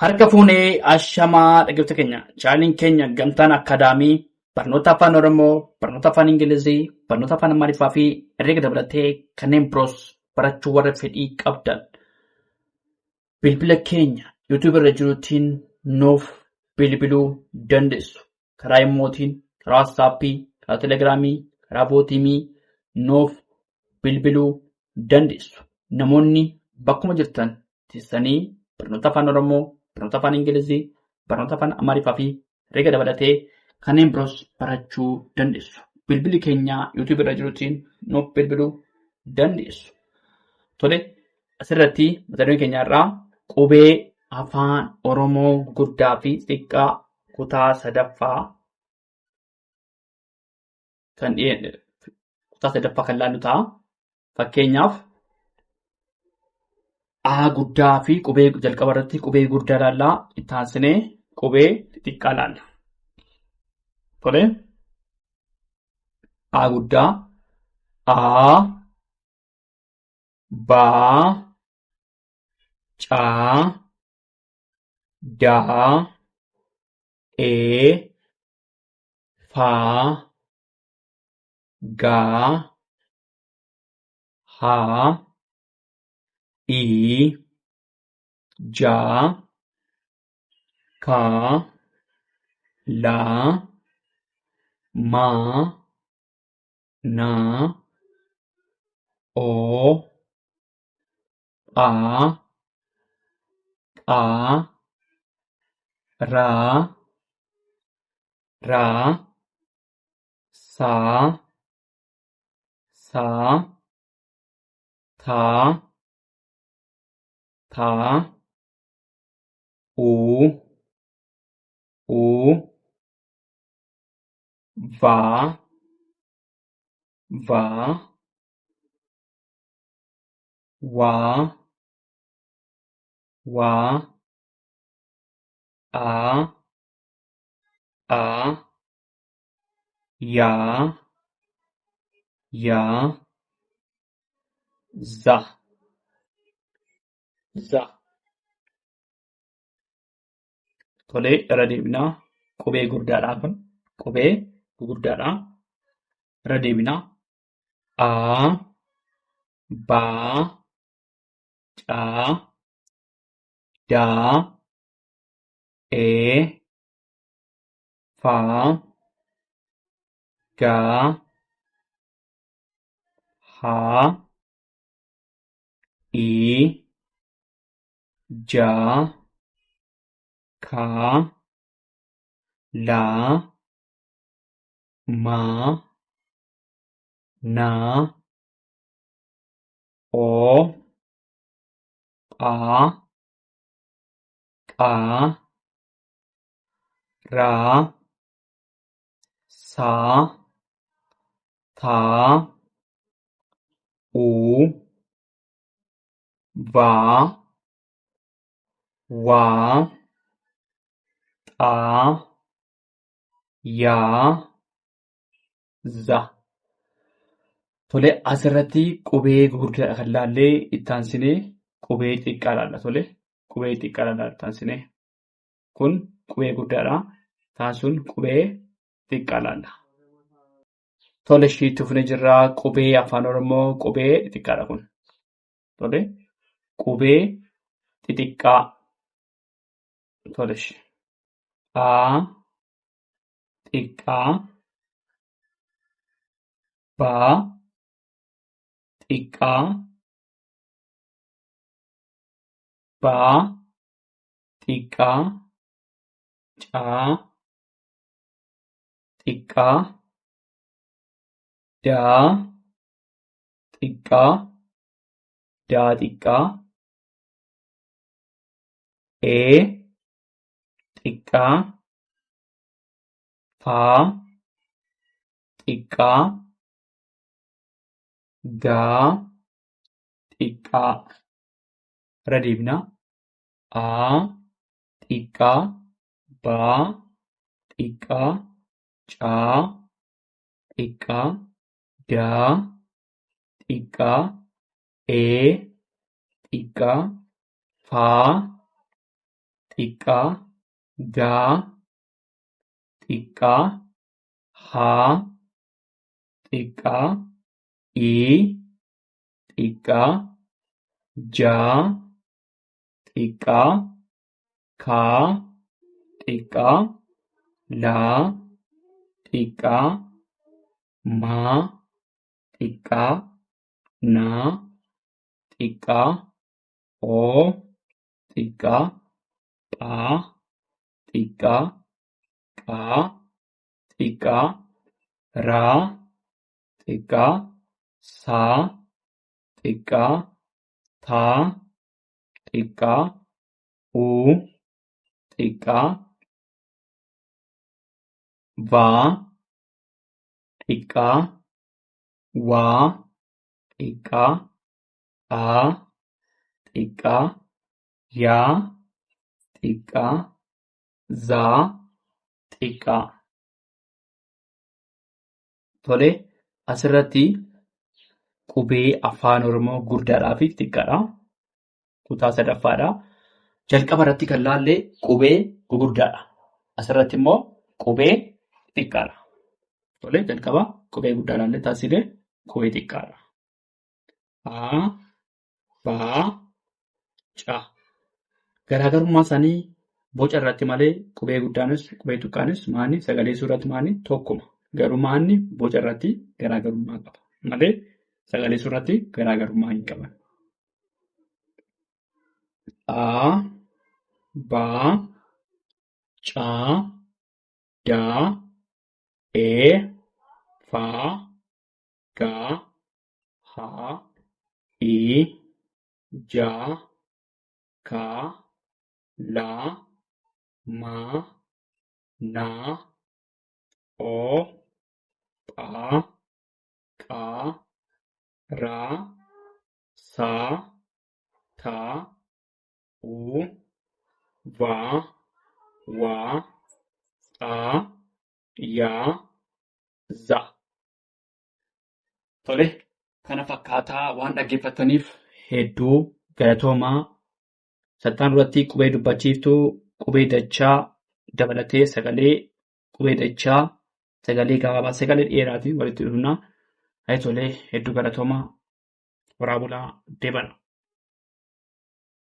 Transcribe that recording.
Harka fuunee ashamaa dhaggeeffattoota keenya chaanaliin keenya gamtaan akaadaamii barnoota afaan Oromoo, barnoota afaan Ingilizii, barnoota afaan Amaariffaa fi herreega dabalatee kanneen biroos barachuu warra fedhii qabdan bilbila keenya YouTube irra jiruutiin nuuf bilbiluu dandeessu. Karaa imootiin, karaa waatsaappii, karaa telegiraamii, karaa bootiimii nuuf bilbiluu dandeessu. Namoonni bakkuma jirtan teessanii barnoota afaan Oromoo, barnoota afaan Ingilizii, barnoota afaan Amaariffaa fi herreega dabalatee kanneen biroos barachuu dandeessu. Bilbilli keenya YouTube irra jiruutiin nuuf bilbiluu dandeessu. Tole, asirratti mata dureen keenya irraa qubee afaan Oromoo guddaa fi xiqqaa kutaa sadaffaa kan laallu ta'a. Fakkeenyaaf A guddaa fi qubee jalqaba irratti qubee guddaa laallaa, itti aansinee qubee xixiqqaa laalla. Tole, A guddaa, A, Baa, Caa, Daa, Ee, Faa, Gaa, Haa, Ii, Jaa, Kaa, Laa, Maa, Naa, Oo, Phaa, Phaa, Raa, Raa, Saa, Saa, Taa, Taa, Uu, Uu, Vaa, Vaa, Waa, Waa, Aa, Aa, Yaa, Yaa, Za, Za. Tole, irra deebinaa. Qubee guddaadhaa kun. Qubee gurguddaadhaa. Irra deebinaa. A, Baa, Caa, Daa, Ee, Faa, Gaa, Haa, Ii, Jaa, Kaa, Laa, Maa, Naa, Oo, Phaa, Qaa, Raa, Saa, Taa, Uu, Vaa, Waa, Xaa, Yaa, Za. Tole, asirratti qubee gurguddaa kan laallee itti aansinee qubee xiqqaa laalla. Tole, qubee xiqqaa laalla itti aansinee. Kun qubee guddaadha. Isaan sun qubee xiqqaa laalla. Tole, ishiitti fufnee jirra. Qubee afaan Oromoo qubee xixiqqaadha kun. Tole, qubee xixiqqaa. Tole, A, xiqqaa, Baa, xiqqaa, Baa, xiqqaa, Caa, xiqqaa, Daa, xiqqaa, Daa xiqqaa, Ee, xiqqaa, Faa, xiqqaa, Gaa, xiqqaa. Irra deebinaa. A, xiqqaa, Baa, xiqqaa, Caa, xiqqaa, Daa, xiqqaa, Ee, xiqqaa, Faa, xiqqaa, gaa, xiqqaa, haa, xiqqaa, ii, xiqqaa, jaa, xiqqaa, kaa, xiqqaa, laa, xiqqaa, maa, xiqqaa, naa, xiqqaa, oo, xiqqaa, phaa, xiqqaa, qaa, xiqqaa, raa, xiqqaa, saa, xiqqaa, taa, xiqqaa, uu, xiqqaa, vaa, xiqqaa, waa, xiqqaa, aa, xiqqaa, yaa, xiqqaa, zaa, xiqqaa. Tole, asirratti qubee afaan Oromoo guddaadhaa fi xiqqaadha. Kutaa sadaffaadha. Jalqaba irratti kan laallee qubee gugurdaadha. Asirratti immoo qubee xiqqaadha. Tole, jalqaba qubee guddaa laallee taasisee qubee xiqqaadha. Haa, baa, caa. Garaagarummaa isaanii boca irratti malee qubee guddaanis qubee xiqqaanis maanni sagalee suuratti maanni tokkuma. Garuu maanni boca irratti garaagarummaa qaba malee sagalee suuratti garaagarummaa hin qaban. Aa, baa, caa, daa, ee, faa, gaa, haa, ii, jaa, kaa, laa, maa, naa, oo, phaa, qaa, raa, saa, taa, uu, waa, waa, xaa, yaa, za. Tole, kana fakkaataa waan dhaggeeffataniif hedduu galatoomaa. Sattaan duratti qubee dubbachiiftuu, qubee dachaa dabalatee sagalee qubee dachaa, sagalee gabaabaa, sagalee dheeraatiin walitti dhufna. Tolee, hedduu galatoomaa. Waraabulaa deebana.